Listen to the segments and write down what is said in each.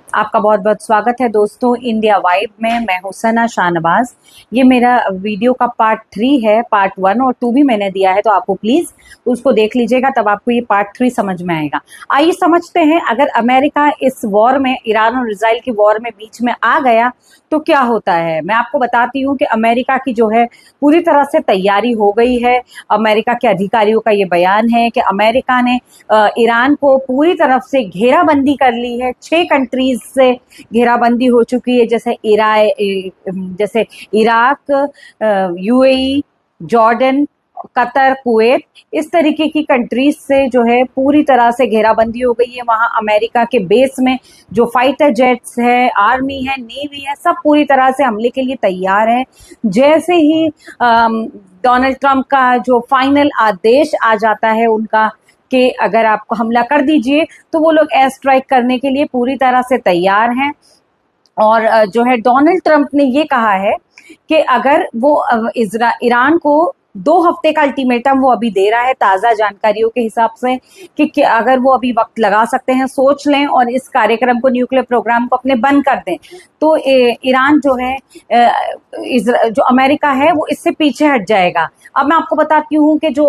आपका बहुत बहुत स्वागत है दोस्तों इंडिया वाइब में। मैं हूं सना शाहनवाज। ये मेरा वीडियो का पार्ट 3 है। पार्ट 1 और 2 भी मैंने दिया है, तो आपको प्लीज उसको देख लीजिएगा, तब आपको ये पार्ट 3 समझ में आएगा। आइए समझते हैं, अगर अमेरिका इस वॉर में, ईरान और इसराइल की वॉर में बीच में आ गया तो क्या होता है। मैं आपको बताती हूँ कि अमेरिका की जो है पूरी तरह से तैयारी हो गई है। अमेरिका के अधिकारियों का ये बयान है कि अमेरिका ने ईरान को पूरी तरफ से घेराबंदी कर ली है। 6 कंट्रीज से घेराबंदी हो चुकी है, जैसे Iraq, UAE, Jordan, Qatar, Kuwait, इस तरीके की कंट्रीज से जो है पूरी तरह से घेराबंदी हो गई है। वहां अमेरिका के बेस में जो फाइटर जेट्स है, आर्मी है, नेवी है, सब पूरी तरह से हमले के लिए तैयार है। जैसे ही डोनाल्ड ट्रंप का जो फाइनल आदेश आ जाता है उनका कि अगर आपको हमला कर दीजिए, तो वो लोग एयर स्ट्राइक करने के लिए पूरी तरह से तैयार हैं। और जो है डोनाल्ड ट्रंप ने ये कहा है कि अगर वो ईरान को 2 हफ्ते का अल्टीमेटम वो अभी दे रहा है, ताज़ा जानकारियों के हिसाब से, कि अगर वो अभी वक्त लगा सकते हैं, सोच लें और इस कार्यक्रम को, न्यूक्लियर प्रोग्राम को अपने बंद कर दें, तो ईरान जो है, जो अमेरिका है, वो इससे पीछे हट जाएगा। अब मैं आपको बताती हूँ कि जो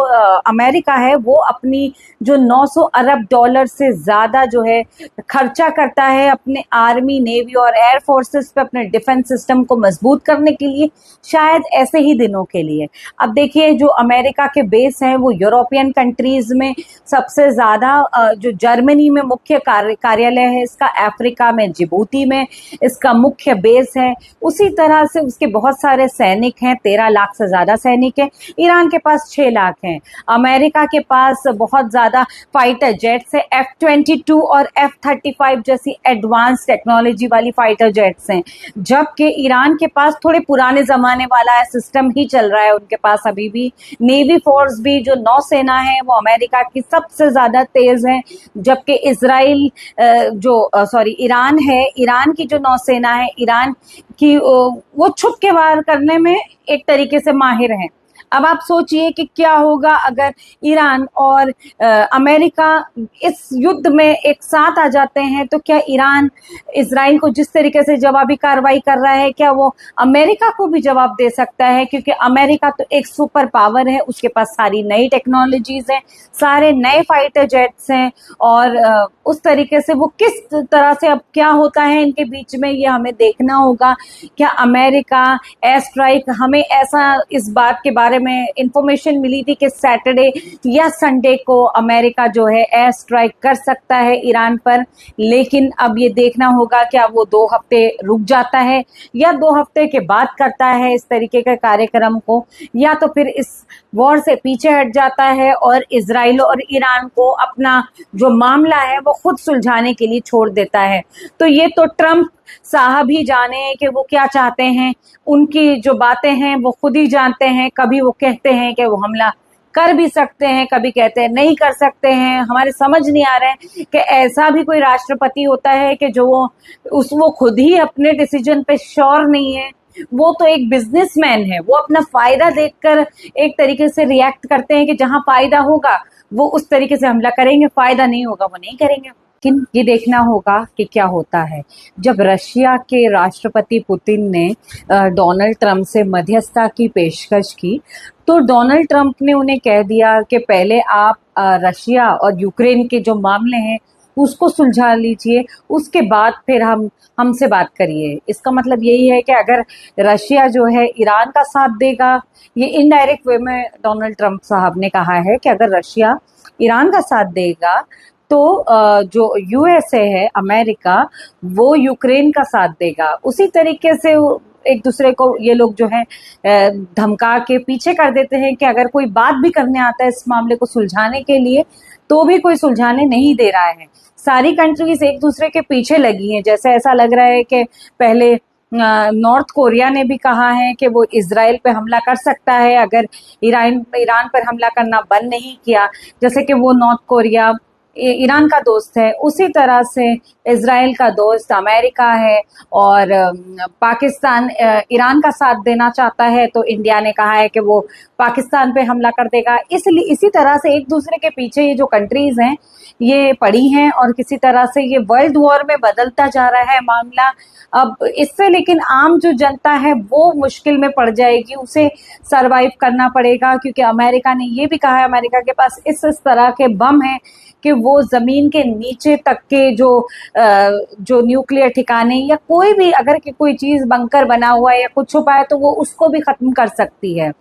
अमेरिका है वो अपनी जो 900 अरब डॉलर से ज़्यादा जो है खर्चा करता है अपने आर्मी, नेवी और एयर फोर्सेस पे, अपने डिफेंस सिस्टम को मजबूत करने के लिए, शायद ऐसे ही दिनों के लिए। अब देखिए, जो अमेरिका के बेस हैं वो यूरोपियन कंट्रीज में सबसे ज़्यादा, जो जर्मनी में मुख्य कार्यालय है इसका, अफ्रीका में जिबूती में इसका मुख्य बेस है। उसी तरह से उसके बहुत सारे सैनिक हैं, 13 लाख से ज़्यादा सैनिक हैं। ईरान के पास 6 लाख हैं। अमेरिका के पास बहुत ज़्यादा फाइटर जेट्स है, F-22 और F-35 जैसी एडवांस टेक्नोलॉजी वाली फाइटर जेट्स हैं, जबकि ईरान के पास थोड़े पुराने ज़माने वाला सिस्टम ही चल रहा है। उनके पास अभी भी नेवी फोर्स भी, जो नौसेना है, वो अमेरिका की सबसे ज़्यादा तेज़ है, जबकि इसराइल ईरान है, ईरान की जो नौसेना है, ईरान की वो छुप के वार करने में एक तरीके से माहिर है। अब आप सोचिए कि क्या होगा अगर ईरान और अमेरिका इस युद्ध में एक साथ आ जाते हैं, तो क्या ईरान इजराइल को जिस तरीके से जवाबी कार्रवाई कर रहा है, क्या वो अमेरिका को भी जवाब दे सकता है? क्योंकि अमेरिका तो एक सुपर पावर है, उसके पास सारी नई टेक्नोलॉजीज हैं, सारे नए फाइटर जेट्स हैं, और उस तरीके से वो किस तरह से, अब क्या होता है इनके बीच में, ये हमें देखना होगा। क्या अमेरिका एयर स्ट्राइक, हमें ऐसा इस बात के बारे में इंफॉर्मेशन मिली थी कि सैटरडे या संडे को अमेरिका जो है एयर स्ट्राइक कर सकता है ईरान पर, लेकिन अब ये देखना होगा क्या वो 2 हफ्ते रुक जाता है या 2 हफ्ते के बाद करता है इस तरीके के कार्यक्रम को, या तो फिर इस वॉर से पीछे हट जाता है और इजराइल और ईरान को अपना जो मामला है वो खुद सुलझाने के लिए छोड़ देता है। तो ये तो ट्रंप साहब ही जाने कि वो क्या चाहते हैं। उनकी जो बातें हैं वो खुद ही जानते हैं। कभी वो कहते हैं कि वो हमला कर भी सकते हैं, कभी कहते हैं नहीं कर सकते हैं। हमारे समझ नहीं आ रहा है कि ऐसा भी कोई राष्ट्रपति होता है कि जो वो खुद ही अपने डिसीजन पे श्योर नहीं है। वो तो एक बिजनेसमैन है, वो अपना फायदा देखकर एक तरीके से रिएक्ट करते हैं कि जहां फायदा होगा वो उस तरीके से हमला करेंगे, फायदा नहीं होगा वो नहीं करेंगे। लेकिन ये देखना होगा कि क्या होता है। जब रशिया के राष्ट्रपति पुतिन ने डोनाल्ड ट्रंप से मध्यस्थता की पेशकश की, तो डोनाल्ड ट्रंप ने उन्हें कह दिया कि पहले आप रशिया और यूक्रेन के जो मामले हैं उसको सुलझा लीजिए, उसके बाद फिर हमसे बात करिए। इसका मतलब यही है कि अगर रशिया जो है ईरान का साथ देगा, ये इनडायरेक्ट वे में डोनाल्ड ट्रंप साहब ने कहा है कि अगर रशिया ईरान का साथ देगा तो जो यूएसए है, अमेरिका, वो यूक्रेन का साथ देगा। उसी तरीके से एक दूसरे को ये लोग जो है धमका के पीछे कर देते हैं कि अगर कोई बात भी करने आता है इस मामले को सुलझाने के लिए, तो भी कोई सुलझाने नहीं दे रहा है। सारी कंट्रीज एक दूसरे के पीछे लगी हैं। जैसे ऐसा लग रहा है कि पहले नॉर्थ कोरिया ने भी कहा है कि वो इजराइल पे हमला कर सकता है अगर ईरान पर हमला करना बंद नहीं किया। जैसे कि वो नॉर्थ कोरिया ईरान का दोस्त है, उसी तरह से इजराइल का दोस्त अमेरिका है। और पाकिस्तान ईरान का साथ देना चाहता है, तो इंडिया ने कहा है कि वो पाकिस्तान पे हमला कर देगा। इसलिए इसी तरह से एक दूसरे के पीछे ये जो कंट्रीज हैं ये पड़ी हैं, और किसी तरह से ये वर्ल्ड वॉर में बदलता जा रहा है मामला। अब इससे लेकिन आम जो जनता है वो मुश्किल में पड़ जाएगी, उसे सरवाइव करना पड़ेगा, क्योंकि अमेरिका ने ये भी कहा है, अमेरिका के पास इस तरह के बम हैं कि वो जमीन के नीचे तक के जो न्यूक्लियर ठिकाने या कोई भी अगर कि कोई चीज बंकर बना हुआ है या कुछ छुपा है तो वो उसको भी खत्म कर सकती है।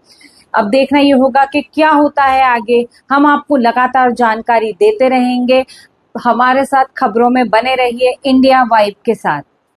अब देखना ये होगा कि क्या होता है आगे। हम आपको लगातार जानकारी देते रहेंगे। हमारे साथ खबरों में बने रहिए इंडिया वाइब के साथ।